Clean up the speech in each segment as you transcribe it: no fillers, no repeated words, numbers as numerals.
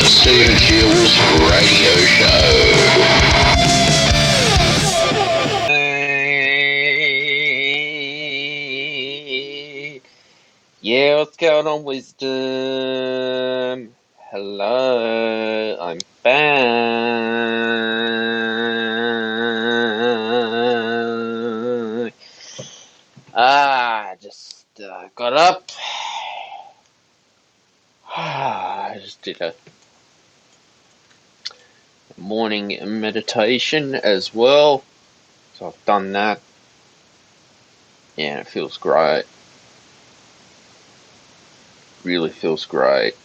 Stephen Jules Radio Show. Yeah, what's going on, wisdom? Hello, I'm back. I just got up. I just did a morning meditation as well. So I've done that. Yeah, it feels great. Really feels great.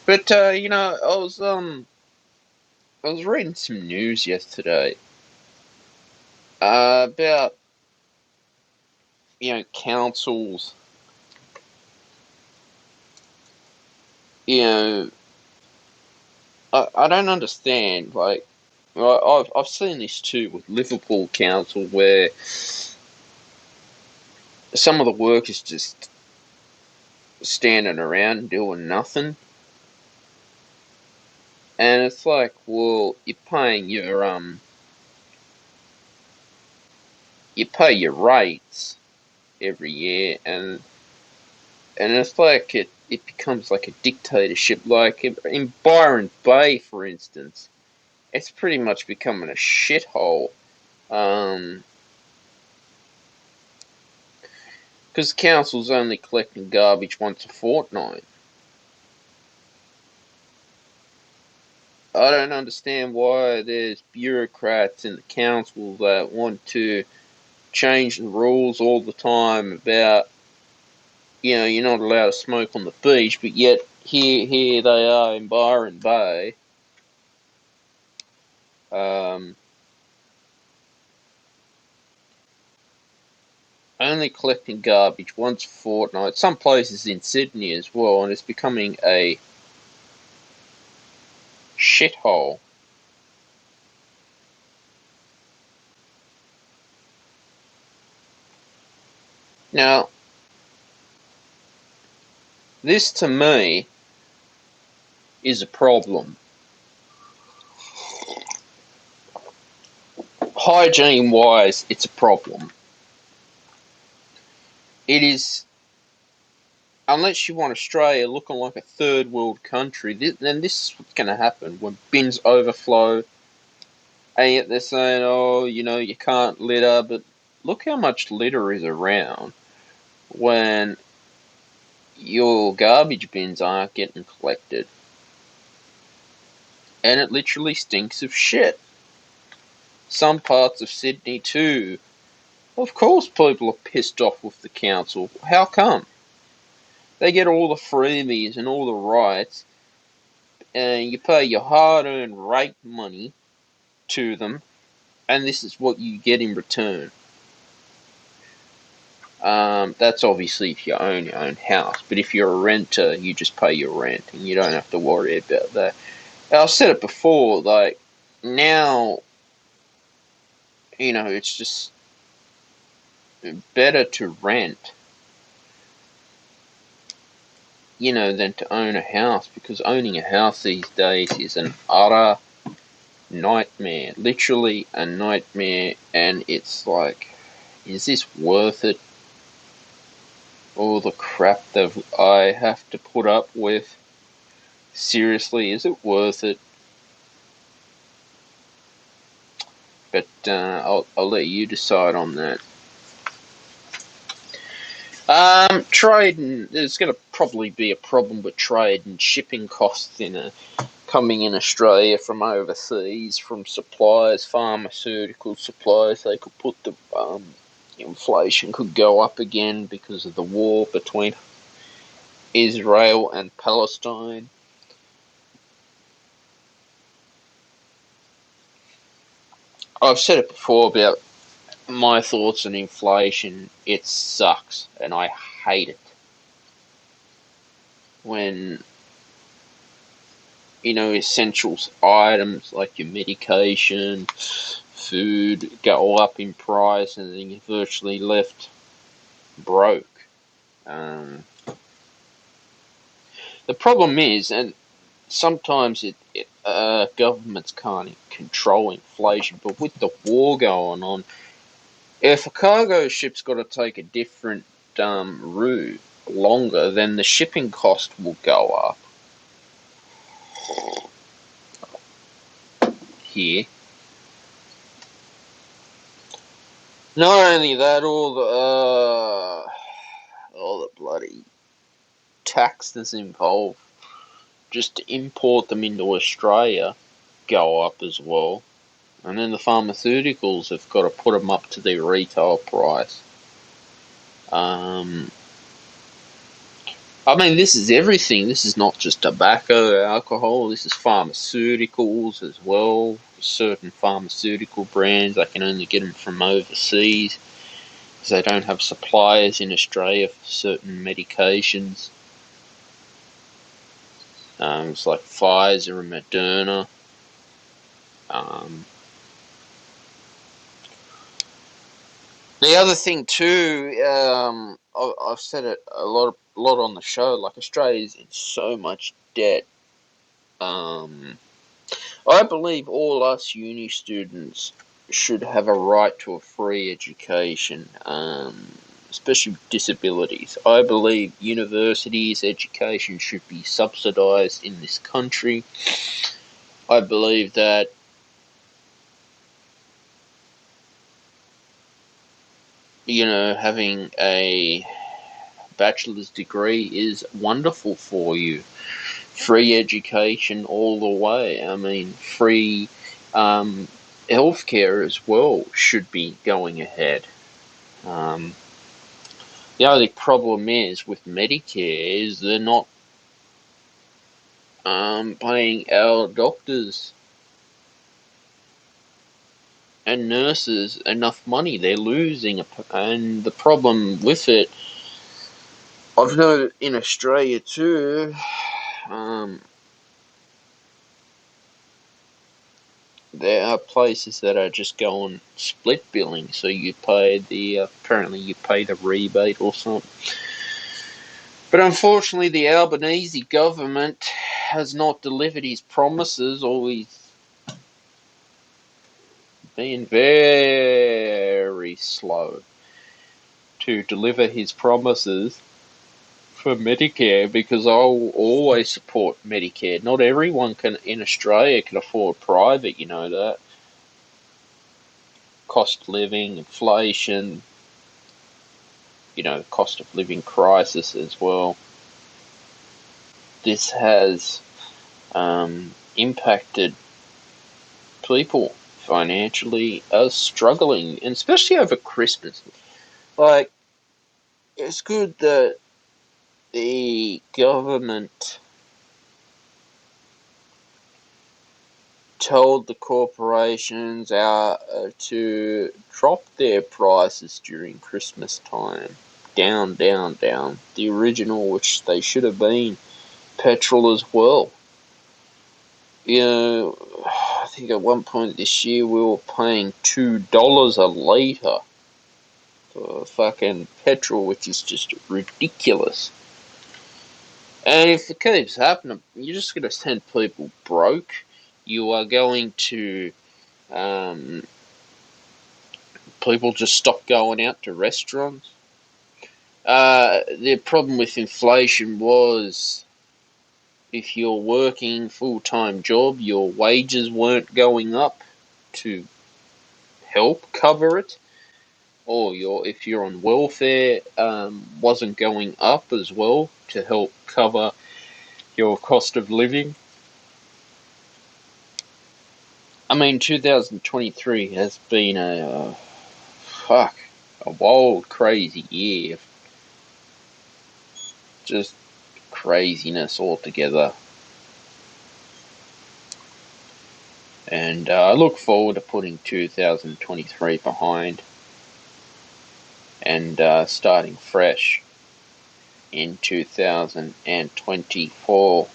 But I was reading some news yesterday about councils. I don't understand. Like, I've seen this too with Liverpool Council, where some of the work is just standing around doing nothing, and it's like, well, you pay your rates every year, and it's like it becomes like a dictatorship. Like in Byron Bay, for instance, it's pretty much becoming a shithole. Because the council's only collecting garbage once a fortnight. I don't understand why there's bureaucrats in the council that want to change the rules all the time about, you're not allowed to smoke on the beach, but yet here they are in Byron Bay. Only collecting garbage once a fortnight. Some places in Sydney as well, and it's becoming a shithole. Now, this to me is a problem. Hygiene-wise, it's a problem. It is, unless you want Australia looking like a third world country, then this is what's going to happen when bins overflow. And yet they're saying, oh, you can't litter, but look how much litter is around when your garbage bins aren't getting collected. And it literally stinks of shit. Some parts of Sydney too. Of course people are pissed off with the council. How come? They get all the freebies and all the rights, and you pay your hard-earned rate money to them, and this is what you get in return. That's obviously if you own your own house, but if you're a renter, you just pay your rent, and you don't have to worry about that. I've said it before, like, now, it's just better to rent, than to own a house, because owning a house these days is an utter nightmare, literally a nightmare, and it's like, is this worth it? All the crap that I have to put up with? Seriously, is it worth it? But I'll let you decide on that. Trade, there's going to probably be a problem with trade and shipping costs coming in Australia from overseas, from suppliers, pharmaceutical suppliers. They could put the inflation could go up again because of the war between Israel and Palestine. I've said it before about my thoughts on inflation. It sucks, and I hate it when essentials items like your medication, food go up in price, and then you're virtually left broke. The problem is, and sometimes governments can't control inflation, but with the war going on, if a cargo ship's got to take a different route longer, then the shipping cost will go up here. Not only that, all the bloody taxes involved just to import them into Australia go up as well. And then the pharmaceuticals have got to put them up to their retail price. I mean, this is everything. This is not just tobacco, alcohol. This is pharmaceuticals as well. Certain pharmaceutical brands, I can only get them from overseas because they don't have suppliers in Australia for certain medications. It's like Pfizer and Moderna. The other thing too, I've said it a lot on the show. Like, Australia's in so much debt. I believe all us uni students should have a right to a free education, especially with disabilities. I believe universities' education should be subsidised in this country. I believe that having a bachelor's degree is wonderful for you. Free education all the way. I mean, free healthcare as well should be going ahead. The only problem is with Medicare is they're not paying our doctors and nurses enough money. They're losing, and the problem with it, I've noted in Australia too. There are places that are just going split billing, so you pay apparently you pay the rebate or something. But unfortunately, the Albanese government has not delivered his promises, or he's been very slow to deliver his promises for Medicare, because I'll always support Medicare. Not everyone in Australia can afford private, you know that. Cost of living, inflation, cost of living crisis as well. This has impacted people financially as struggling, and especially over Christmas. Like, it's good that the government told the corporations to drop their prices during Christmas time. Down, down, down. The original, which they should have been. Petrol as well. I think at one point this year we were paying $2 a litre for fucking petrol, which is just ridiculous. And if it keeps happening, you're just going to send people broke. You are going to people just stop going out to restaurants. The problem with inflation was, if you're working full-time job, your wages weren't going up to help cover it, or if you're on welfare, wasn't going up as well to help cover your cost of living. I mean, 2023 has been a wild, crazy year. Just craziness altogether. And I look forward to putting 2023 behind and starting fresh in 2024.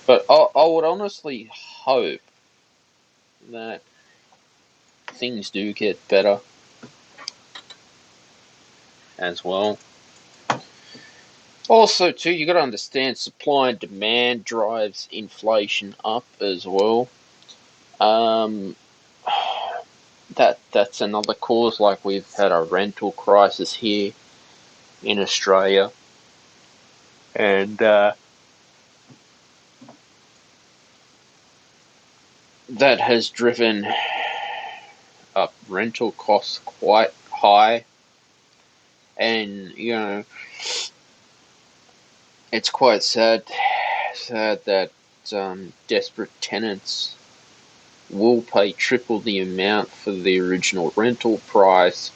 But I would honestly hope that things do get better as well. Also, too, you got to understand supply and demand drives inflation up as well. Um, that's another cause. Like we've had a rental crisis here in Australia, and that has driven up rental costs quite high. And it's quite sad that desperate tenants will pay triple the amount for the original rental price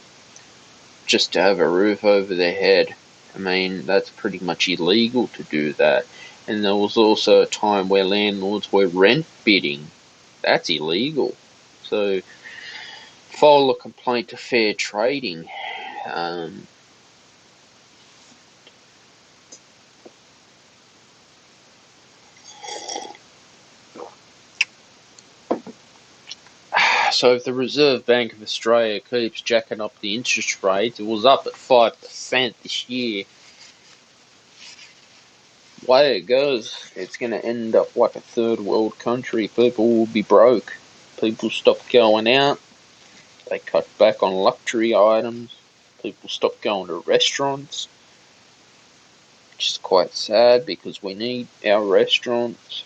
just to have a roof over their head. I mean, that's pretty much illegal to do that. And there was also a time where landlords were rent bidding. That's illegal. So, file a complaint to fair trading. Um, so, if the Reserve Bank of Australia keeps jacking up the interest rate, it was up at 5% this year. Way it goes, it's going to end up like a third world country. People will be broke. People stop going out. They cut back on luxury items. People stop going to restaurants, which is quite sad because we need our restaurants.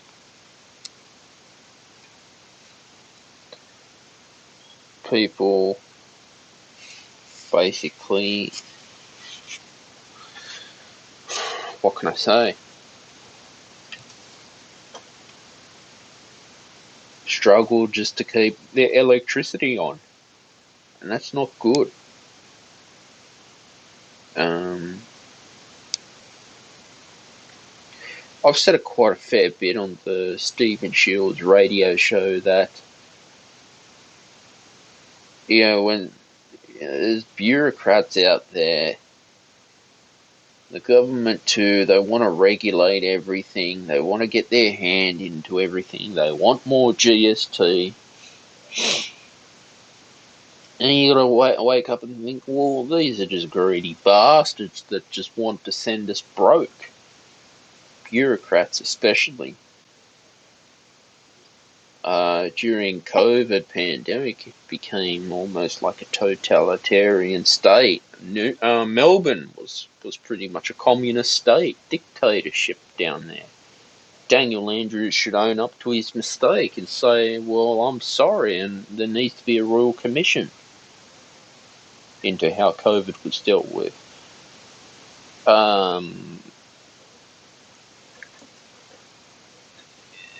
People basically, what can I say? Struggle just to keep their electricity on, and that's not good. I've said it quite a fair bit on the Stephen Shields radio show that when there's bureaucrats out there, the government too, they want to regulate everything. They want to get their hand into everything. They want more GST. And you gotta wake up and think, well, these are just greedy bastards that just want to send us broke. Bureaucrats especially. During COVID pandemic, it became almost like a totalitarian state. Melbourne was pretty much a communist state, dictatorship down there. Daniel Andrews should own up to his mistake and say, well, I'm sorry, and there needs to be a royal commission into how COVID was dealt with.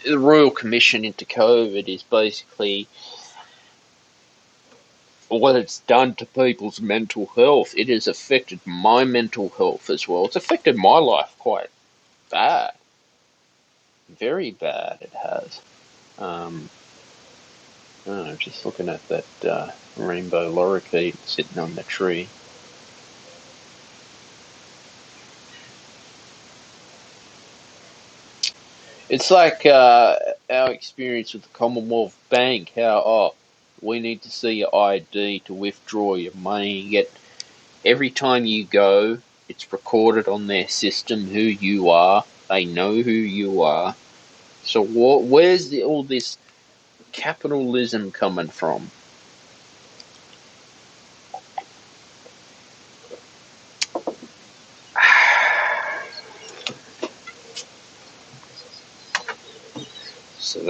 The royal commission into COVID is basically what it's done to people's mental health. It has affected my mental health as well. It's affected my life quite bad. Very bad it has. Just looking at that rainbow lorikeet sitting on the tree. It's like our experience with the Commonwealth Bank, how, we need to see your ID to withdraw your money. Yet every time you go, it's recorded on their system who you are. They know who you are. So where's all this capitalism coming from? So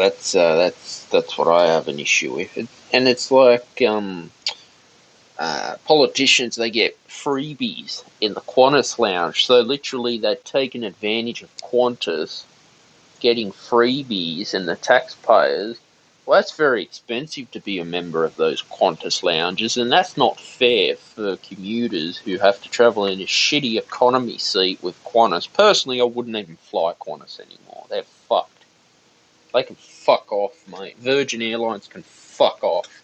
that's what I have an issue with. And it's like politicians, they get freebies in the Qantas lounge. So literally they're taking advantage of Qantas, getting freebies, and the taxpayers. Well, that's very expensive to be a member of those Qantas lounges, and that's not fair for commuters who have to travel in a shitty economy seat with Qantas. Personally, I wouldn't even fly Qantas anymore. They're fucked. They can fuck off, mate. Virgin Airlines can fuck off.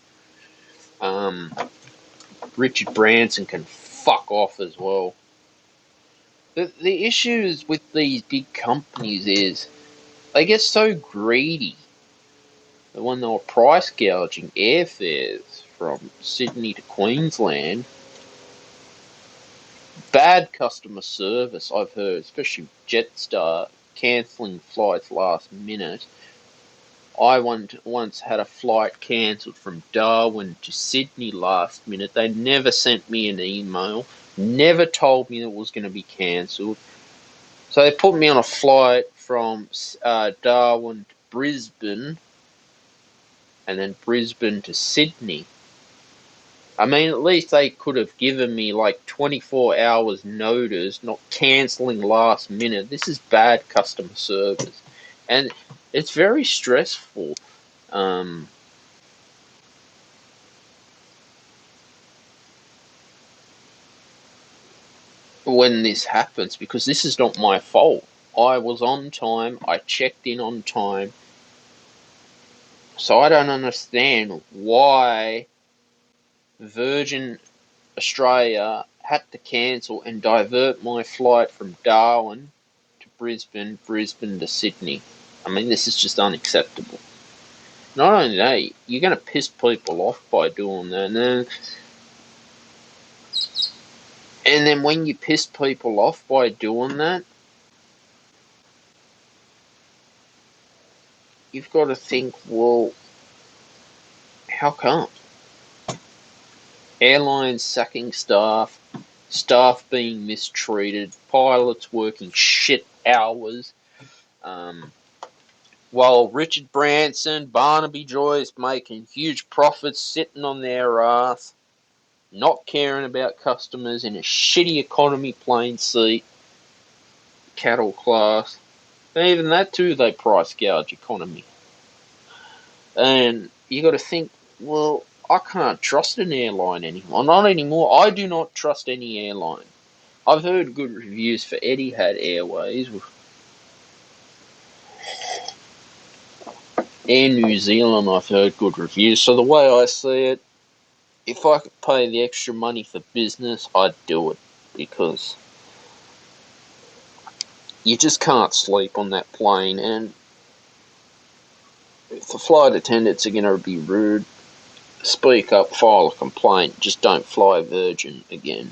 Richard Branson can fuck off as well. The issues with these big companies is they get so greedy that when they were price gouging airfares from Sydney to Queensland, Bad customer service, I've heard, especially Jetstar cancelling flights last minute. I once had a flight cancelled from Darwin to Sydney last minute. They never sent me an email, never told me it was going to be cancelled. So they put me on a flight from Darwin to Brisbane, and then Brisbane to Sydney. I mean, at least they could have given me like 24 hours notice, not cancelling last minute. This is bad customer service. And it's very stressful. When this happens, because this is not my fault. I was on time, I checked in on time. So I don't understand why Virgin Australia had to cancel and divert my flight from Darwin to Brisbane, Brisbane to Sydney. I mean, this is just unacceptable. Not only that, you're going to piss people off by doing that. And then when you piss people off by doing that, you've got to think, well, how come? Airlines sacking staff, staff being mistreated, pilots working shit hours, while Richard Branson, Barnaby Joyce making huge profits, sitting on their ass, not caring about customers in a shitty economy plane seat, cattle class. And even that too, they price gouge economy. And you got to think, well, I can't trust an airline anymore. Not anymore. I do not trust any airline. I've heard good reviews for Etihad Airways. Air New Zealand, I've heard good reviews. So the way I see it, if I could pay the extra money for business, I'd do it. Because you just can't sleep on that plane. And if the flight attendants are going to be rude, speak up, file a complaint. Just don't fly Virgin again.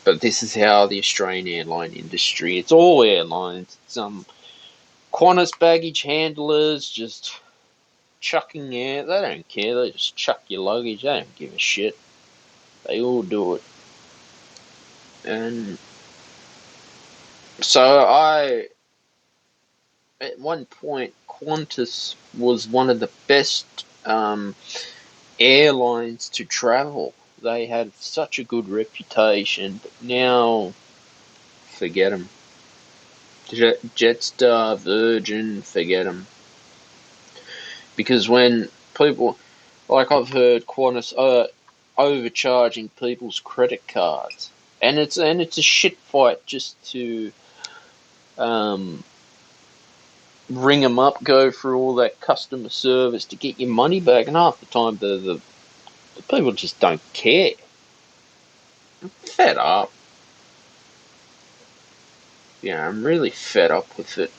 But this is how the Australian airline industry, it's all airlines, it's Qantas baggage handlers just chucking out, they don't care, they just chuck your luggage, they don't give a shit. They all do it. And so at one point, Qantas was one of the best airlines to travel. They had such a good reputation, but now, forget them. Jetstar, Virgin, forget them. Because when people, like I've heard Qantas overcharging people's credit cards, and it's a shit fight just to ring them up, go through all that customer service to get your money back, and half the time the people just don't care. I'm fed up. Yeah, I'm really fed up with it.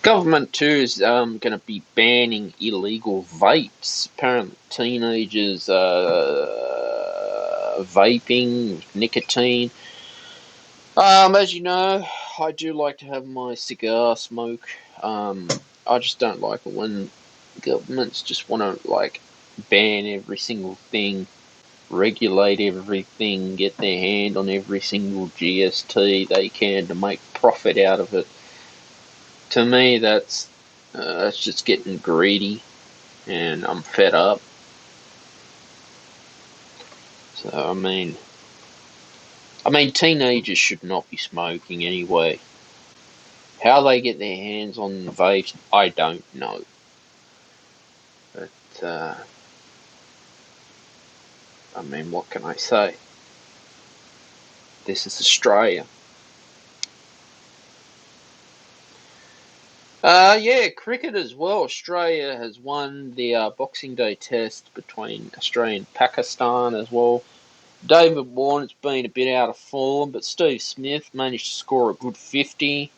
Government too is going to be banning illegal vapes. Apparently, teenagers vaping with nicotine. As you know, I do like to have my cigar smoke. I just don't like it when governments just want to like ban every single thing, regulate everything, get their hand on every single GST they can to make profit out of it. To me, that's just getting greedy, and I'm fed up. So I mean, teenagers should not be smoking anyway. How they get their hands on the vapes, I don't know. But I mean, what can I say? This is Australia. Yeah, cricket as well. Australia has won the Boxing Day test between Australia and Pakistan as well. David Warner's been a bit out of form, but Steve Smith managed to score a good 50.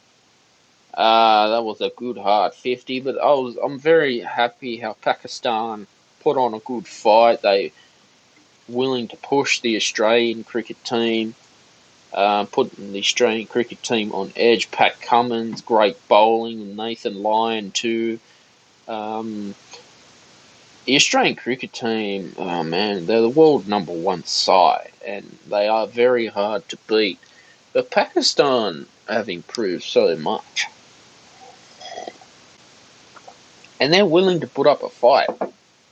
That was a good hard 50, but I'm very happy how Pakistan put on a good fight. They willing to push the Australian cricket team, putting the Australian cricket team on edge. Pat Cummins, great bowling, and Nathan Lyon too. The Australian cricket team, oh man, they're the world number one side, and they are very hard to beat. But Pakistan have improved so much, and they're willing to put up a fight.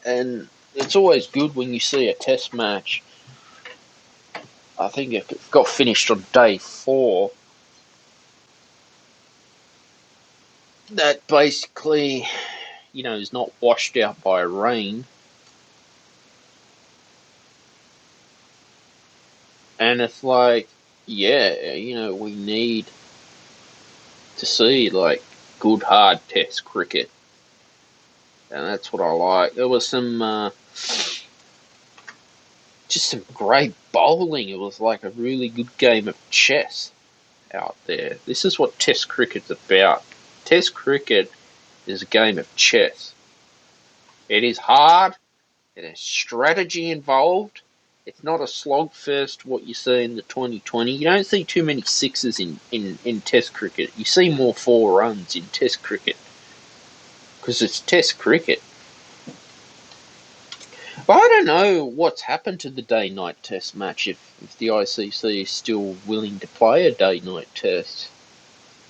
And it's always good when you see a test match. I think it got finished on day 4. That basically, is not washed out by rain. And it's like, yeah, we need to see like good hard test cricket. And that's what I like. There was just some great bowling. It was like a really good game of chess out there. This is what test cricket's about. Test cricket is a game of chess. It is hard. There's strategy involved. It's not a slogfest, what you see in the 2020. You don't see too many sixes in Test cricket. You see more 4 runs in Test cricket because it's Test cricket. But I don't know what's happened to the day-night Test match if the ICC is still willing to play a day-night Test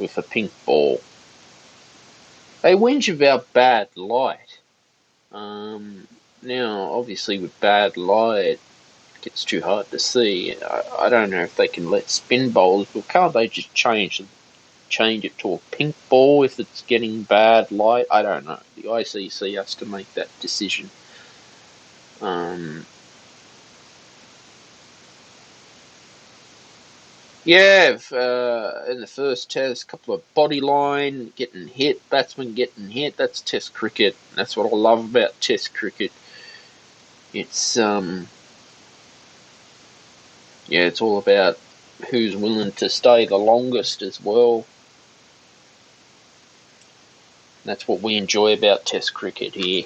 with a pink ball. They whinge about bad light. Now, obviously, with bad light, it gets too hard to see. I don't know if they can let spin bowlers, but can't they just change it to a pink ball if it's getting bad light? I don't know. The ICC has to make that decision. In the first test, a couple of body line getting hit, batsmen getting hit. That's Test cricket. That's what I love about Test cricket. It's it's all about who's willing to stay the longest as well. That's what we enjoy about Test cricket here.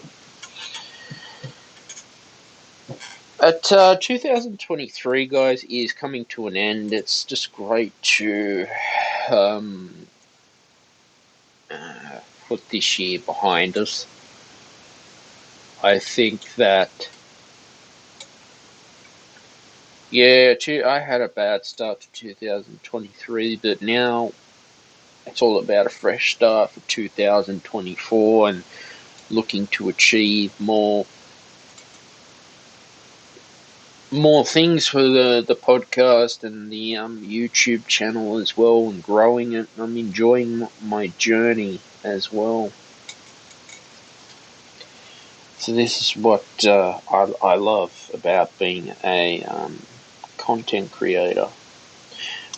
But 2023, guys, is coming to an end. It's just great to put this year behind us. I think that, I had a bad start to 2023, but now it's all about a fresh start for 2024 and looking to achieve more things for the podcast and the YouTube channel as well, and growing it. I'm enjoying my journey as well. So this is what I love about being a content creator.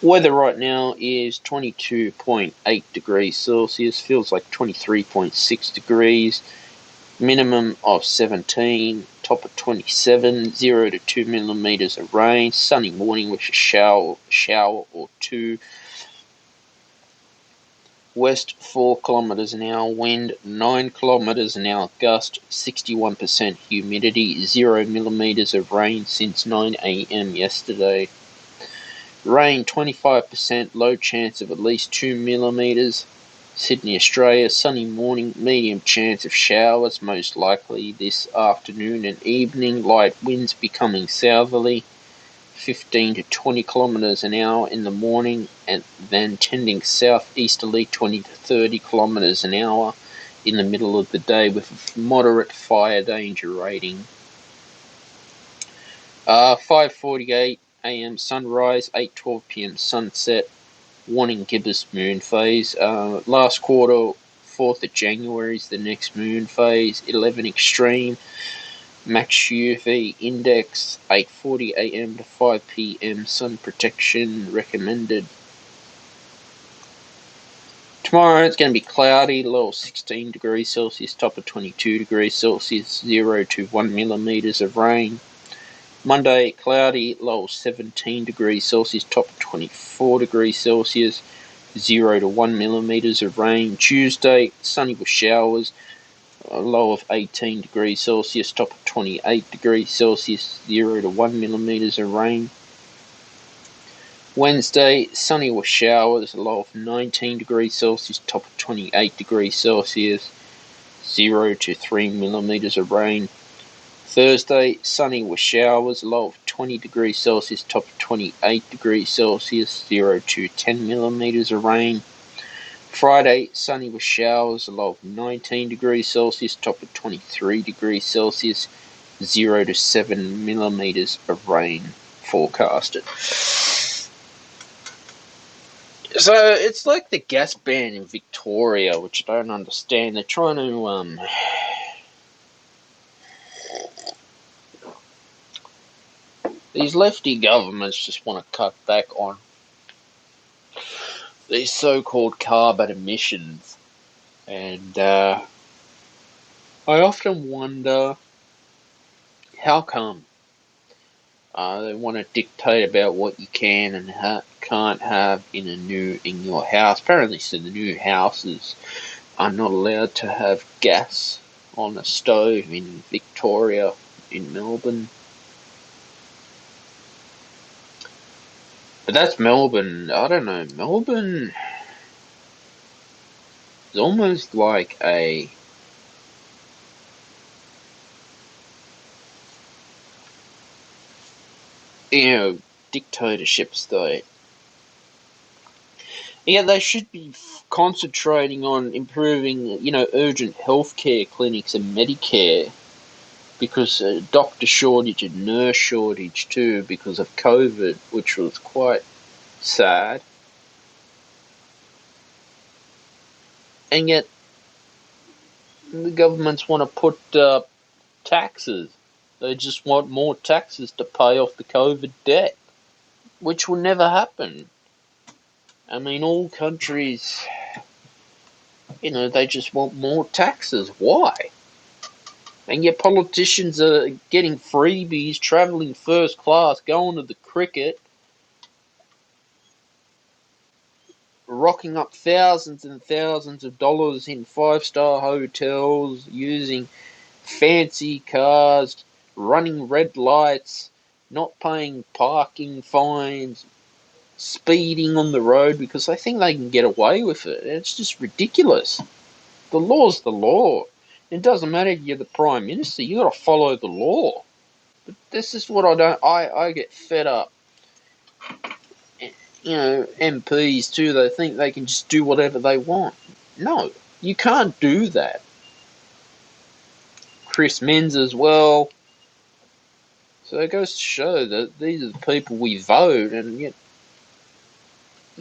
Weather right now is 22.8 degrees Celsius, feels like 23.6 degrees. Minimum of 17, top of 27, 0 to 2 millimeters of rain, sunny morning with a shower or 2. West 4 kilometers an hour wind, 9 kilometers an hour gust, 61% humidity, 0 millimeters of rain since 9 a.m. yesterday. Rain 25%, low chance of at least 2 millimeters. Sydney, Australia, sunny morning, medium chance of showers, most likely this afternoon and evening. Light winds becoming southerly, 15 to 20 kilometers an hour in the morning, and then tending southeasterly, 20 to 30 kilometers an hour in the middle of the day with a moderate fire danger rating. 5:48 a.m. sunrise, 8:12 p.m. sunset. Warning gibbous moon phase. Last quarter, 4th of January is the next moon phase. 11 extreme. Max UV index, 8:40 a.m. to 5 p.m. Sun protection recommended. Tomorrow it's going to be cloudy, low of 16 degrees Celsius, top of 22 degrees Celsius, 0 to 1 millimeters of rain. Monday, cloudy, low of 17 degrees Celsius, top of 24 degrees Celsius. 0 to 1 millimeters of rain. Tuesday, sunny with showers, a low of 18 degrees Celsius, top of 28 degrees Celsius, 0 to 1 millimeters of rain. Wednesday, sunny with showers, a low of 19 degrees Celsius, top of 28 degrees Celsius, 0 to 3 millimeters of rain. Thursday, sunny with showers, a low of 20 degrees Celsius, top of 28 degrees Celsius, 0 to 10 millimeters of rain. Friday, sunny with showers, a low of 19 degrees Celsius, top of 23 degrees Celsius, 0 to 7 millimeters of rain forecasted. So it's like the gas ban in Victoria, which I don't understand. They're trying to these lefty governments just want to cut back on these so-called carbon emissions, and I often wonder how come they want to dictate about what you can and can't have in your house. Apparently, so the new houses are not allowed to have gas on the stove in Victoria, in Melbourne. But that's Melbourne. I don't know. Melbourne is almost like a dictatorship state. Yeah, they should be concentrating on improving, urgent healthcare clinics and Medicare, because doctor shortage and nurse shortage too because of COVID, which was quite sad. And yet the governments want to put taxes. They just want more taxes to pay off the COVID debt, which will never happen. I mean, all countries, they just want more taxes. Why? And yet politicians are getting freebies, travelling first class, going to the cricket, rocking up thousands and thousands of dollars in five-star hotels, using fancy cars, running red lights, not paying parking fines, speeding on the road because they think they can get away with it. It's just ridiculous. The law's the law. It doesn't matter if you're the Prime Minister, you gotta follow the law. But this is what I get fed up. MPs too, they think they can just do whatever they want. No, you can't do that. Chris Minns as well. So it goes to show that these are the people we vote, and yet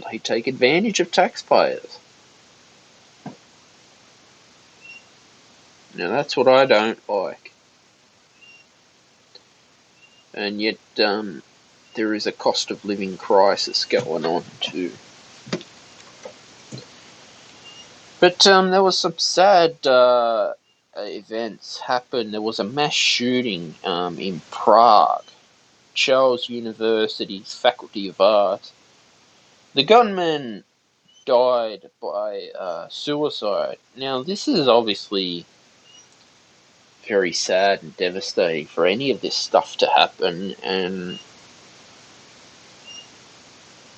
they take advantage of taxpayers. Now that's what I don't like. And yet there is a cost of living crisis going on too. But there was some sad events happen. There was a mass shooting in Prague, Charles University's Faculty of Arts. The gunman died by suicide. Now, this is obviously very sad and devastating for any of this stuff to happen, and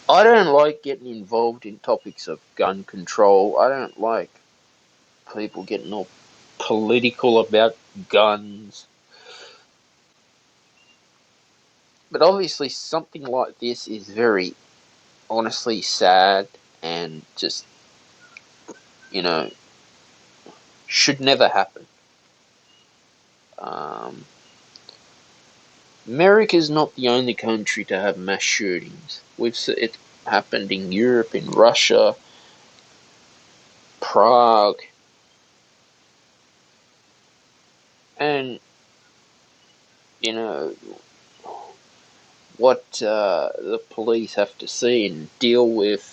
I don't like getting involved in topics of gun control. I don't like people getting all political about guns. But obviously something like this is very honestly sad and just, should never happen. America's not the only country to have mass shootings. It happened in Europe, in Russia, Prague, and what the police have to see and deal with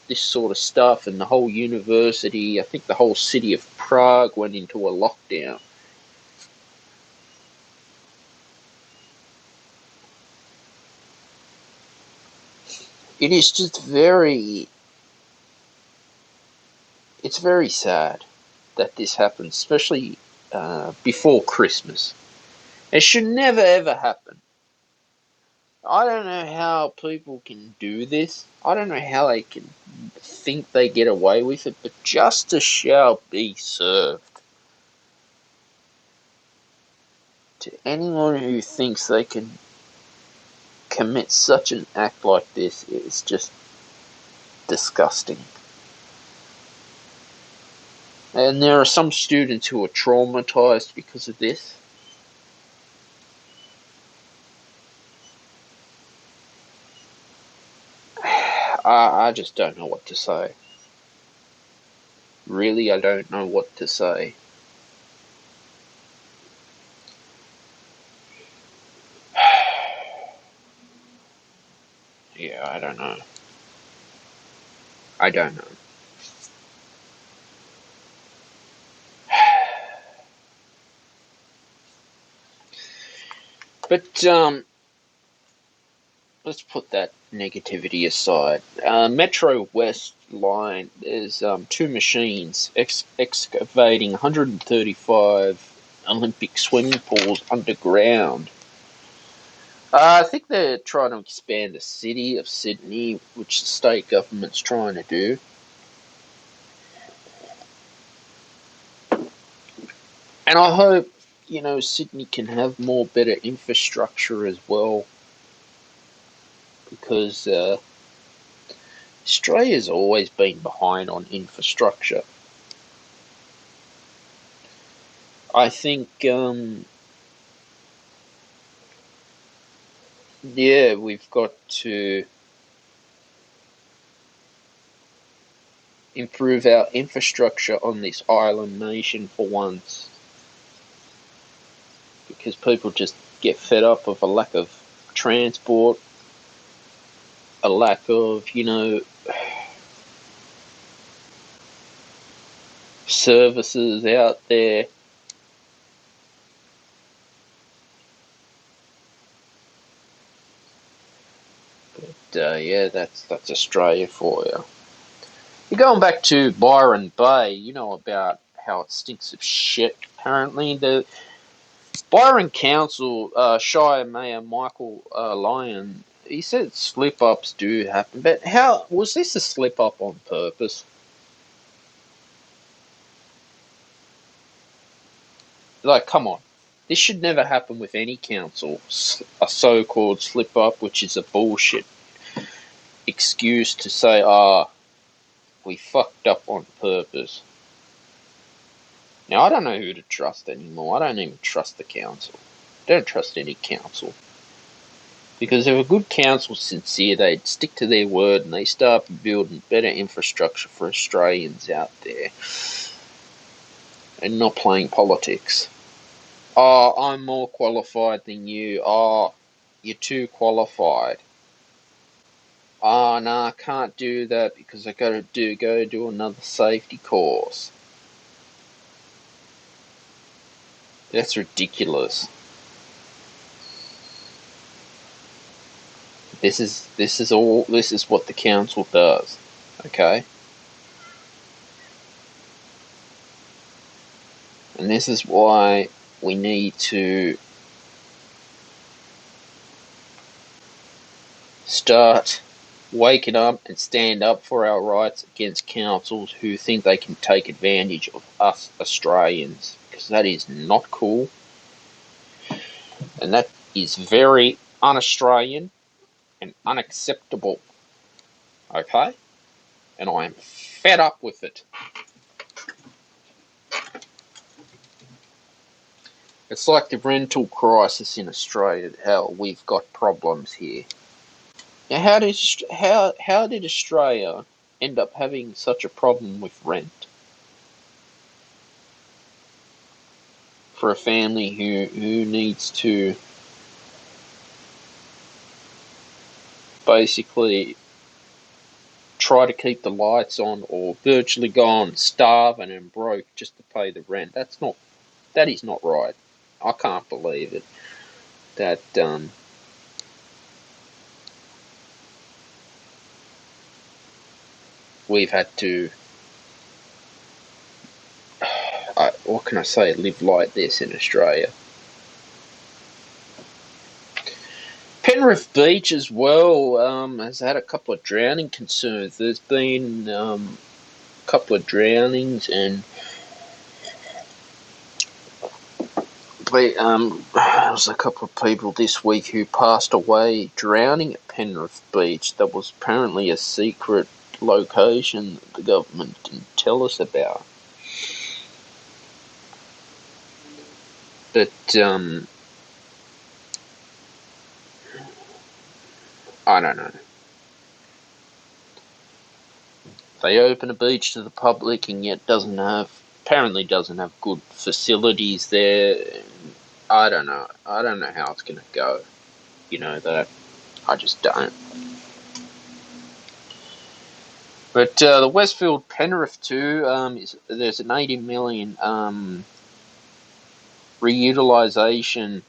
this sort of stuff, and the whole university, I think the whole city of Prague went into a lockdown. It is just very it's very sad that this happens, especially before Christmas. It should never ever happen. I don't know how people can do this. I don't know how they can think they get away with it, but justice shall be served. To anyone who thinks they can commit such an act like this, is just disgusting. And there are some students who are traumatized because of this. I just don't know what to say. Really, I don't know what to say. Yeah, I don't know. I don't know. But let's put that negativity aside. Metro West line, there's two machines excavating 135 Olympic swimming pools underground. I think they're trying to expand the city of Sydney, which the state government's trying to do. And I hope, Sydney can have more better infrastructure as well, because Australia's always been behind on infrastructure. I think, yeah, we've got to improve our infrastructure on this island nation for once, because people just get fed up of a lack of transport, a lack of, services out there. But yeah, that's Australia for you. You're going back to Byron Bay. You know about how it stinks of shit. Apparently, the Byron Council Shire Mayor Michael Lyon, he said slip ups do happen, but how was this a slip up on purpose? Like, come on. This should never happen with any council. A so-called slip-up, which is a bullshit excuse to say, we fucked up on purpose. Now, I don't know who to trust anymore. I don't even trust the council. I don't trust any council. Because if a good council's sincere, they'd stick to their word and they start building better infrastructure for Australians out there. And not playing politics. Oh, I'm more qualified than you. Oh, you're too qualified. Oh, no, I can't do that because I gotta go do another safety course. That's ridiculous. This is what the council does. Okay? And this is why we need to start waking up and stand up for our rights against councils who think they can take advantage of us Australians, because that is not cool, and that is very un-Australian and unacceptable. Okay? And I am fed up with it. It's like the rental crisis in Australia. Hell, we've got problems here. Now, how did Australia end up having such a problem with rent for a family who needs to basically try to keep the lights on or virtually gone starving and broke just to pay the rent? That is not right. I can't believe it. That we've had to what can I say, live like this in Australia. Penrith Beach as well has had a couple of drowning concerns. There's been a couple of drownings, and there was a couple of people this week who passed away drowning at Penrith Beach. That was apparently a secret location that the government didn't tell us about. But I don't know. They open a beach to the public and yet apparently doesn't have good facilities there. I don't know. I don't know how it's going to go. That I just don't. But the Westfield Penrith 2, there's an 80 million reutilisation,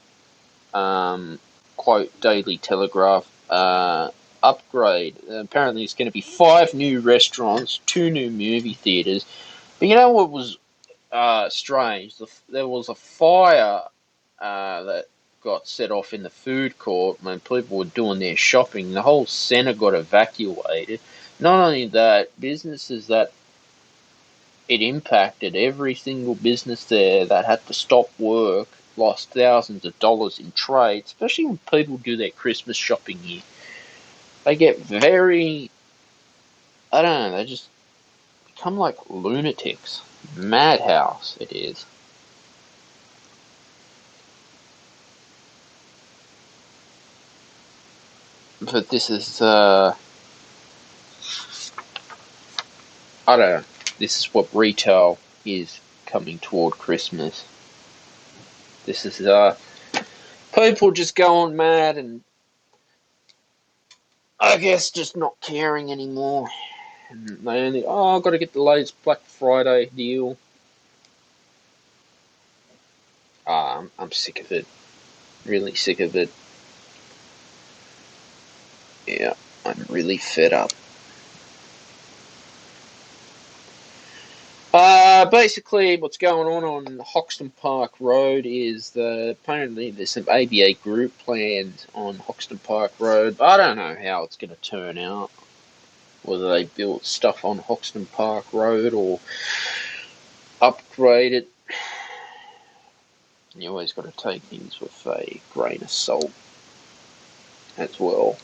quote, Daily Telegraph, upgrade. Apparently it's going to be 5 new restaurants, 2 new movie theatres. But you know what was strange? There was a fire that got set off in the food court when people were doing their shopping. The whole centre got evacuated. Not only that, businesses that it impacted, every single business there that had to stop work lost thousands of dollars in trade, especially when people do their Christmas shopping here. They get very, I don't know, they just become like lunatics. Madhouse it is. But this is, I don't know, this is what retail is coming toward Christmas. This is, people just going mad and I guess just not caring anymore. And they only, I've got to get the latest Black Friday deal. I'm sick of it. Really sick of it. Yeah, I'm really fed up. Basically, what's going on Hoxton Park Road is apparently there's some ABA group planned on Hoxton Park Road. But I don't know how it's going to turn out. Whether they build stuff on Hoxton Park Road or upgrade it. You always got to take things with a grain of salt as well.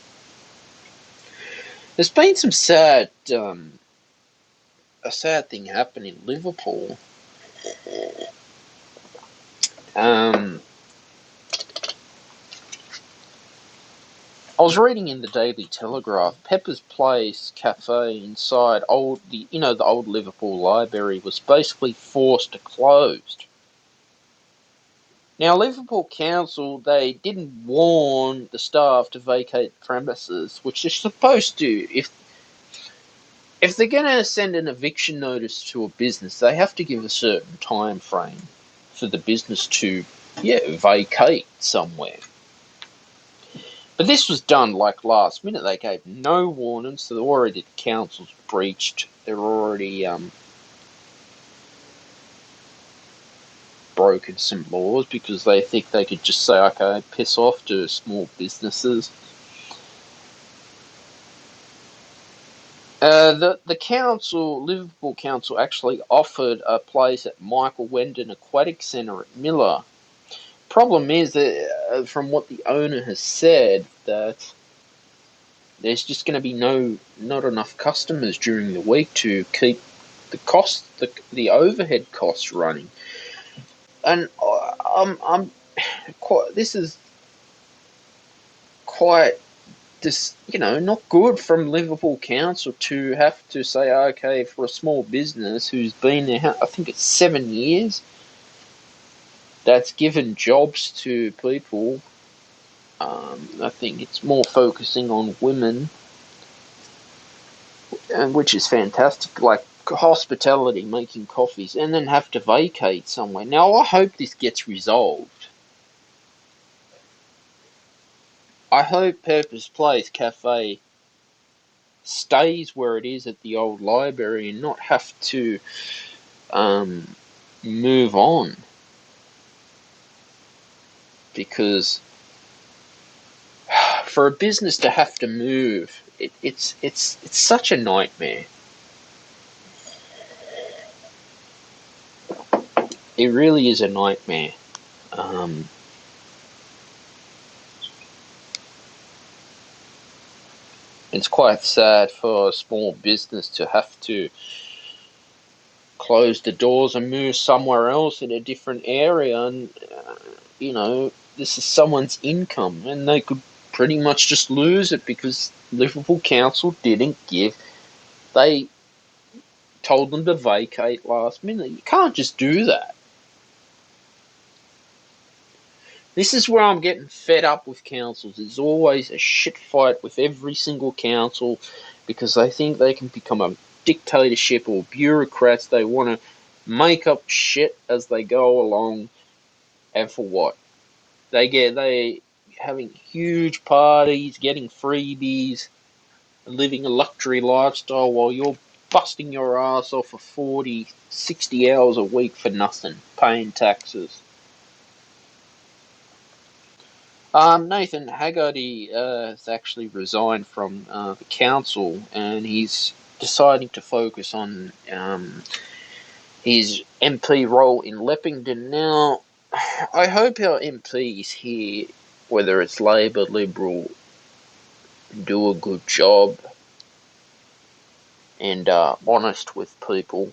There's been some a sad thing happened in Liverpool. I was reading in the Daily Telegraph, Pepper's Place Cafe inside the old Liverpool Library was basically forced to close. Now, Liverpool Council, they didn't warn the staff to vacate premises, which they're supposed to. If they're going to send an eviction notice to a business, they have to give a certain time frame for the business to, vacate somewhere. But this was done like last minute. They gave no warning, so already the council's breached. They're already broken some laws because they think they could just say, okay, piss off to small businesses. The council, Liverpool Council, actually offered a place at Michael Wendon Aquatic Centre at Miller. Problem is that, from what the owner has said, that there's just going to be not enough customers during the week to keep the overhead costs running. And this is quite not good from Liverpool Council to have to say, okay, for a small business who's been there, I think it's 7 years, that's given jobs to people. I think it's more focusing on women, which is fantastic, like hospitality, making coffees, and then have to vacate somewhere. Now, I hope this gets resolved. I hope Pepper's Place Cafe stays where it is at the old library and not have to move on, because for a business to have to move, it's such a nightmare. It really is a nightmare. It's quite sad for a small business to have to close the doors and move somewhere else in a different area, and this is someone's income, and they could pretty much just lose it because Liverpool Council they told them to vacate last minute. You can't just do that. This is where I'm getting fed up with councils. There's always a shit fight with every single council because they think they can become a dictatorship or bureaucrats. They want to make up shit as they go along, and for what? They having huge parties, getting freebies, living a luxury lifestyle while you're busting your ass off for 40, 60 hours a week for nothing, paying taxes. Nathan Haggerty has actually resigned from the council, and he's deciding to focus on his MP role in Leppington. Now, I hope our MPs here, whether it's Labor, Liberal, do a good job and are honest with people.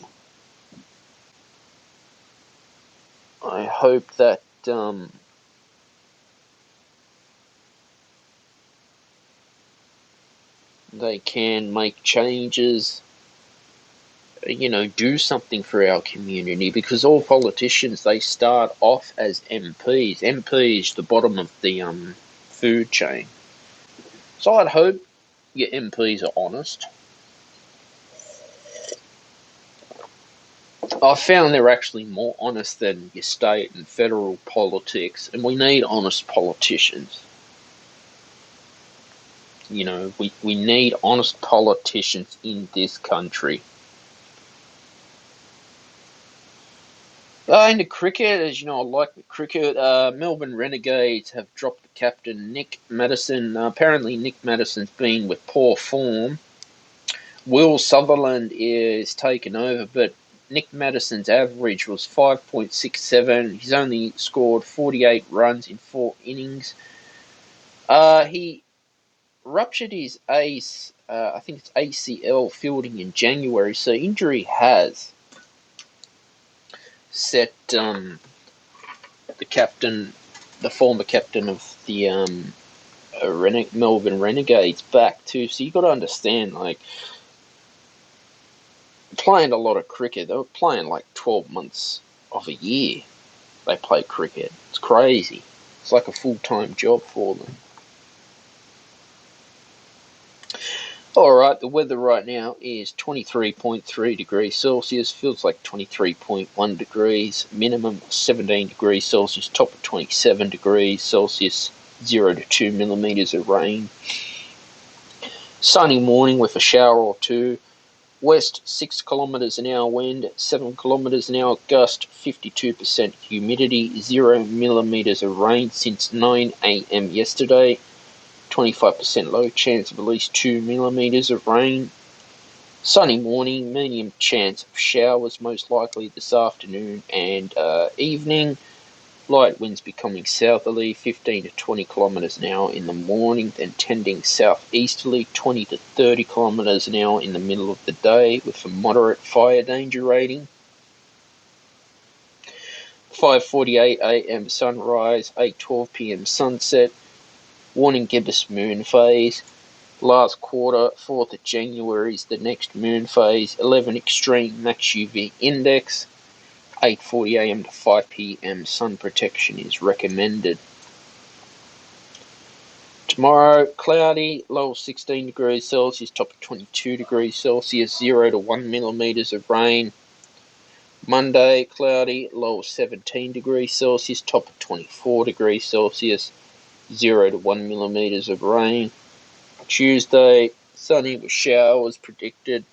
I hope that they can make changes, do something for our community, because all politicians, they start off as MPs. MPs, the bottom of the food chain. So I'd hope your MPs are honest. I found they're actually more honest than your state and federal politics, and we need honest politicians. We need honest politicians in this country. Into cricket, as you know, I like the cricket. Melbourne Renegades have dropped the captain, Nick Maddison. Apparently, Nick Maddison's been with poor form. Will Sutherland is taken over, but Nick Maddison's average was 5.67. He's only scored 48 runs in 4 innings. He ruptured his ace, I think it's ACL, fielding in January, so injury has set the captain, the former captain of the Melbourne Renegades, back too. So you got to understand, like, playing a lot of cricket. They were playing like 12 months of a year. They play cricket. It's crazy. It's like a full-time job for them. Alright, the weather right now is 23.3 degrees Celsius, feels like 23.1 degrees, minimum 17 degrees Celsius, top of 27 degrees Celsius, 0 to 2 millimeters of rain. Sunny morning with a shower or two. West 6 kilometers an hour wind, 7 kilometers an hour gust, 52% humidity, 0 millimeters of rain since 9 a.m. yesterday. 25% low chance of at least 2 millimeters of rain. Sunny morning, medium chance of showers most likely this afternoon and evening. Light winds becoming southerly, 15 to 20 kilometers an hour in the morning, then tending southeasterly, 20 to 30 kilometers an hour in the middle of the day with a moderate fire danger rating. 5:48 a.m. sunrise, 8:12 p.m. sunset. Warning gibbous moon phase. Last quarter, 4th of January is the next moon phase. 11 extreme max UV index. 8:40 a.m. to 5 p.m. sun protection is recommended. Tomorrow, cloudy, low of 16 degrees Celsius, top of 22 degrees Celsius, 0 to 1 millimeters of rain. Monday, cloudy, low of 17 degrees Celsius, top of 24 degrees Celsius, 0 to 1 millimeters of rain. Tuesday, sunny with showers predicted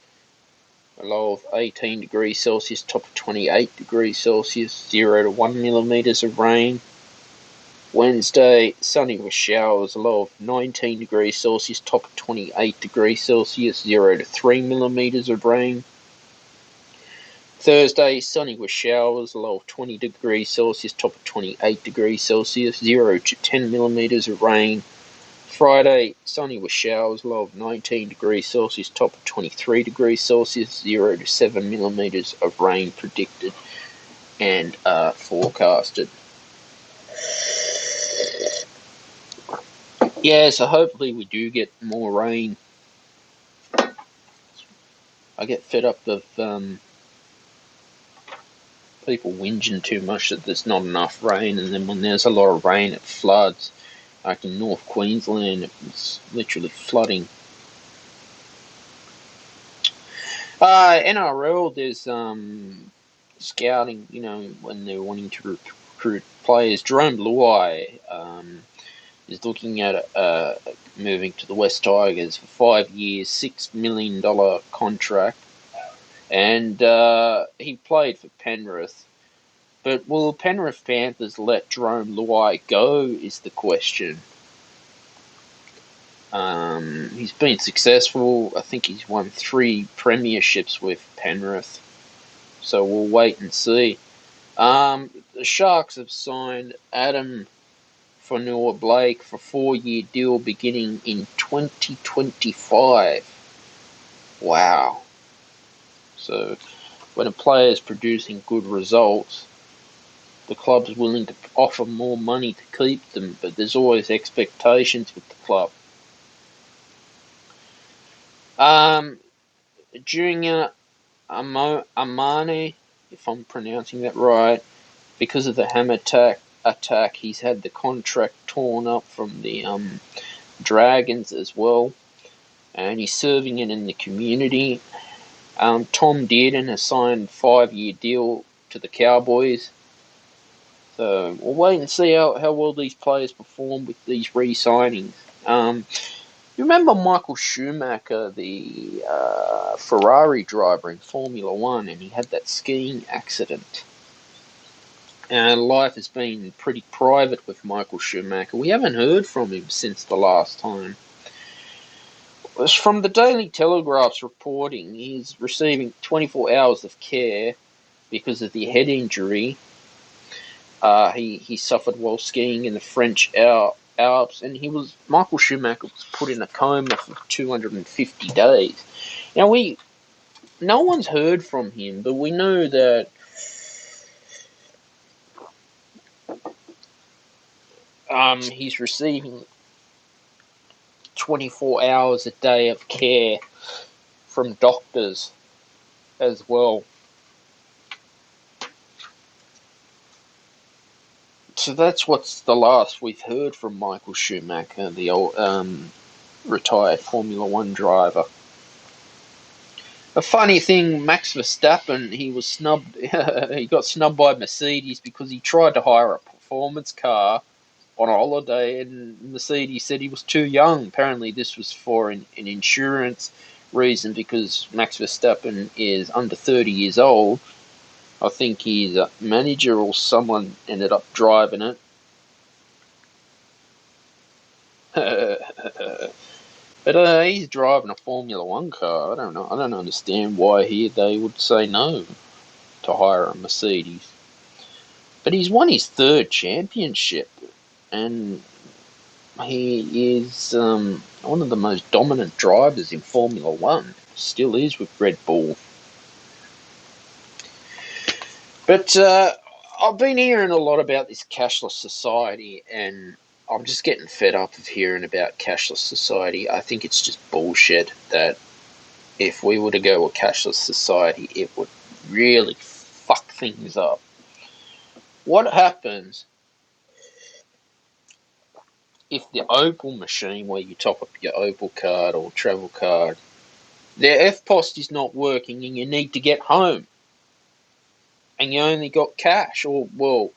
A low of 18 degrees Celsius, top of 28 degrees Celsius, 0 to 1 millimeters of rain. Wednesday, sunny with showers, a low of 19 degrees Celsius, top of 28 degrees Celsius, 0 to 3 millimeters of rain. Thursday, sunny with showers, a low of 20 degrees Celsius, top of 28 degrees Celsius, 0 to 10 millimeters of rain. Friday, sunny with showers, low of 19 degrees Celsius, top of 23 degrees Celsius, 0 to 7 millimeters of rain predicted and forecasted. Yeah, so hopefully we do get more rain. I get fed up of people whinging too much that there's not enough rain, and then when there's a lot of rain it floods. Like in North Queensland, it was literally flooding. NRL, there's scouting, when they're wanting to recruit players. Jerome Luai is looking at moving to the West Tigers for 5 years, $6 million contract. And he played for Penrith. But will Penrith Panthers let Jerome Luai go is the question. He's been successful. I think he's won 3 premierships with Penrith. So we'll wait and see. The Sharks have signed Adam Fonua-Blake for a 4-year deal beginning in 2025. Wow. So when a player is producing good results, the club's willing to offer more money to keep them, but there's always expectations with the club. Junior Amane, if I'm pronouncing that right, because of the hammer attack, he's had the contract torn up from the Dragons as well, and he's serving it in the community. Tom Dearden has signed a 5-year deal to the Cowboys. So we'll wait and see how well these players perform with these re-signings. You remember Michael Schumacher, the Ferrari driver in Formula One, and he had that skiing accident. And life has been pretty private with Michael Schumacher. We haven't heard from him since the last time. From the Daily Telegraph's reporting, he's receiving 24 hours of care because of the head injury he suffered while skiing in the French Alps, and Michael Schumacher was put in a coma for 250 days. Now no one's heard from him, but we know that he's receiving 24 hours a day of care from doctors as well. So that's what's the last we've heard from Michael Schumacher, the old retired Formula One driver. A funny thing, Max Verstappen, he was snubbed. He got snubbed by Mercedes because he tried to hire a performance car on a holiday, and Mercedes said he was too young. Apparently, this was for an insurance reason because Max Verstappen is under 30 years old. I think his manager or someone ended up driving it. But he's driving a Formula One car. I don't know. I don't understand why they would say no to hire a Mercedes. But he's won his 3rd championship, and he is one of the most dominant drivers in Formula One. Still is with Red Bull. But I've been hearing a lot about this cashless society, and I'm just getting fed up of hearing about cashless society. I think it's just bullshit that if we were to go a cashless society, it would really fuck things up. What happens if the Opal machine where you top up your Opal card or travel card, their FPOS is not working and you need to get home and you only got cash, or well,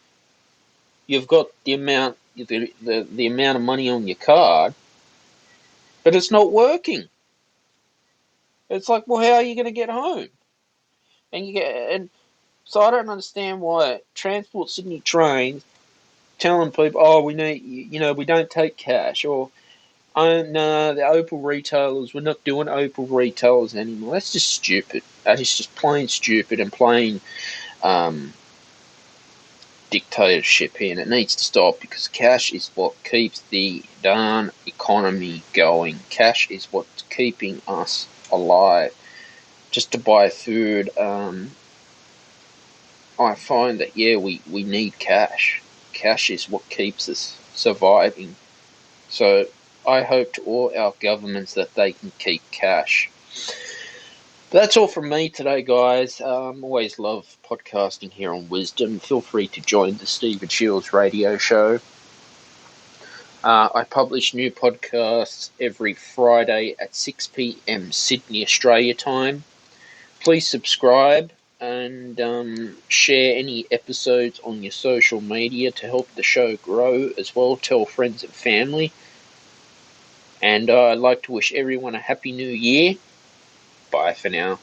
you've got the amount of money on your card, but it's not working. It's like, well, how are you going to get home? and so I don't understand why Transport Sydney Trains telling people, oh, we need, we don't take cash, or oh no, the Opal retailers, we're not doing Opal retailers anymore. That's just stupid. That is just plain stupid and plain um, dictatorship here, and it needs to stop because cash is what keeps the darn economy going. Cash is what's keeping us alive. Just to buy food, I find that, yeah, we need cash. Cash is what keeps us surviving. So I hope to all our governments that they can keep cash. But that's all from me today, guys. Always love podcasting here on Wisdom. Feel free to join the Stephen Shields radio show. I publish new podcasts every Friday at 6 p.m. Sydney, Australia time. Please subscribe and share any episodes on your social media to help the show grow as well. Tell friends and family. And I'd like to wish everyone a happy new year. Bye for now.